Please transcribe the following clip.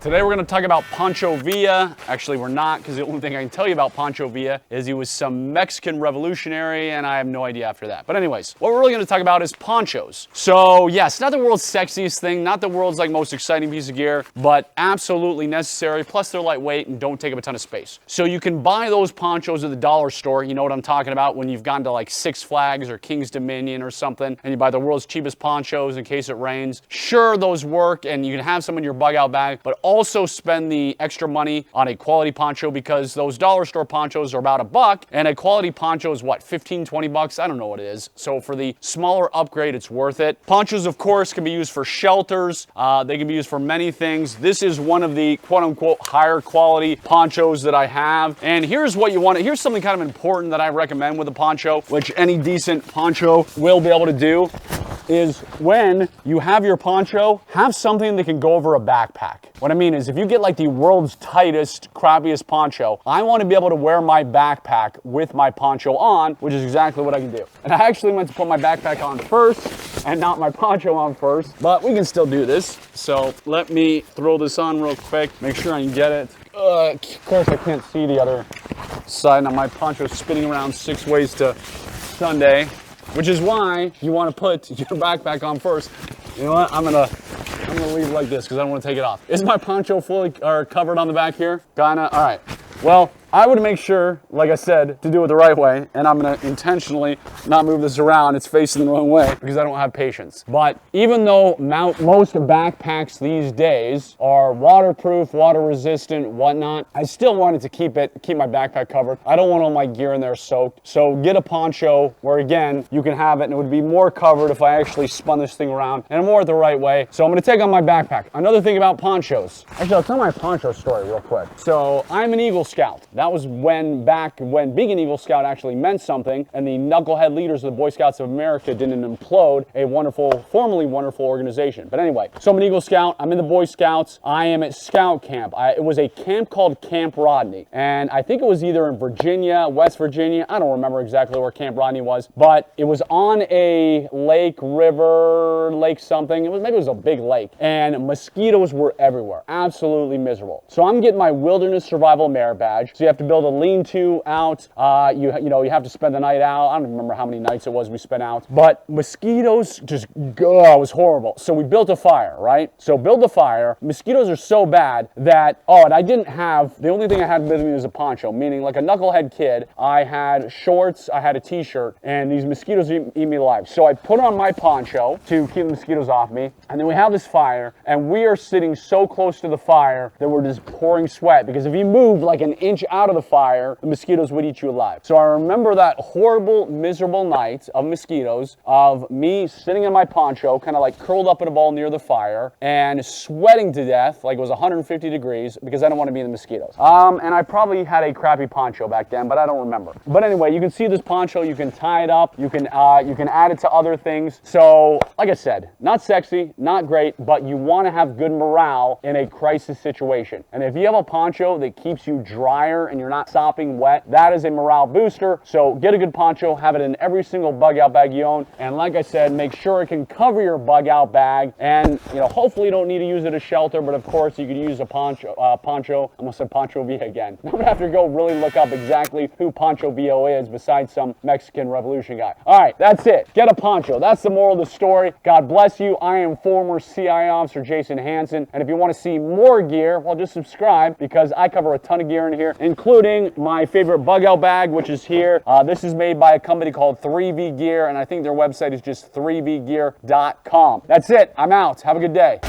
Today we're going to talk about Pancho Villa. Actually, we're not, because the only thing I can tell you about Pancho Villa is he was some Mexican revolutionary, and I have no idea after that. But anyways, what we're really going to talk about is ponchos. So yes, not the world's sexiest thing, not the world's most exciting piece of gear, but absolutely necessary. Plus they're lightweight and don't take up a ton of space. So you can buy those ponchos at the dollar store. You know what I'm talking about when you've gone to Six Flags or King's Dominion or something, and you buy the world's cheapest ponchos in case it rains. Sure, those work, and you can have some in your bug out bag, but also spend the extra money on a quality poncho, because those dollar store ponchos are about $1, and a quality poncho is what, 15, 20 bucks? I don't know what it is. So for the smaller upgrade, it's worth it. Ponchos, of course, can be used for shelters. They can be used for many things. This is one of the quote-unquote higher quality ponchos that I have. And here's what you want. Here's something kind of important that I recommend with a poncho, which any decent poncho will be able to do, is when you have your poncho, have something that can go over a backpack. What I mean is, if you get the world's tightest, crappiest poncho, I want to be able to wear my backpack with my poncho on, which is exactly what I can do. And I actually meant to put my backpack on first and not my poncho on first, but we can still do this. So let me throw this on real quick, make sure I can get it. Of course, I can't see the other side. Now my poncho's spinning around 6 ways to Sunday, which is why you want to put your backpack on first. You know what? I'm gonna leave like this because I don't want to take it off. Is my poncho fully covered on the back here? Kinda. All right. Well, I would make sure, like I said, to do it the right way, and I'm gonna intentionally not move this around. It's facing the wrong way because I don't have patience. But even though most backpacks these days are waterproof, water resistant, whatnot, I still wanted to keep my backpack covered. I don't want all my gear in there soaked. So get a poncho where, again, you can have it, and it would be more covered if I actually spun this thing around, and more the right way. So I'm gonna take on my backpack. Another thing about ponchos. Actually, I'll tell my poncho story real quick. So I'm an Eagle Scout. That was back when being an Eagle Scout actually meant something, and the knucklehead leaders of the Boy Scouts of America didn't implode a formerly wonderful organization. But anyway, so I'm an Eagle Scout. I'm in the Boy Scouts. I am at scout camp. It was a camp called Camp Rodney, and I think it was either in Virginia, West Virginia. I don't remember exactly where Camp Rodney was, but it was on a lake, river, lake something. Maybe it was a big lake, and mosquitoes were everywhere. Absolutely miserable. So I'm getting my wilderness survival merit badge. So you have to build a lean-to out. You have to spend the night out. I don't remember how many nights it was we spent out, but mosquitoes just it was horrible. So we built a fire, right? So build the fire. Mosquitoes are so bad that, and I didn't have, the only thing I had with me was a poncho, meaning like a knucklehead kid. I had shorts, I had a t-shirt, and these mosquitoes eat me alive. So I put on my poncho to keep the mosquitoes off me, and then we have this fire, and we are sitting so close to the fire that we're just pouring sweat, because if you moved like an inch out of the fire, the mosquitoes would eat you alive. So I remember that horrible, miserable night of mosquitoes, of me sitting in my poncho, kind of curled up in a ball near the fire, and sweating to death, like it was 150 degrees, because I don't want to be in the mosquitoes. And I probably had a crappy poncho back then, but I don't remember. But anyway, you can see this poncho, you can tie it up, you can add it to other things. So, like I said, not sexy, not great, but you want to have good morale in a crisis situation. And if you have a poncho that keeps you drier and you're not sopping wet, that is a morale booster. So get a good poncho, have it in every single bug out bag you own, and like I said, make sure it can cover your bug out bag, and hopefully you don't need to use it as shelter, but of course you could use a poncho. I almost said Pancho Villa again. I'm gonna have to go really look up exactly who Pancho Villa is, besides some Mexican revolution guy. All right, that's it. Get a poncho. That's the moral of the story. God bless you. I am former CIA officer Jason Hanson, and if you want to see more gear, well, just subscribe, because I cover a ton of gear in here, including my favorite bug out bag, which is here. This is made by a company called 3V Gear, and I think their website is just 3vgear.com. That's it. I'm out. Have a good day.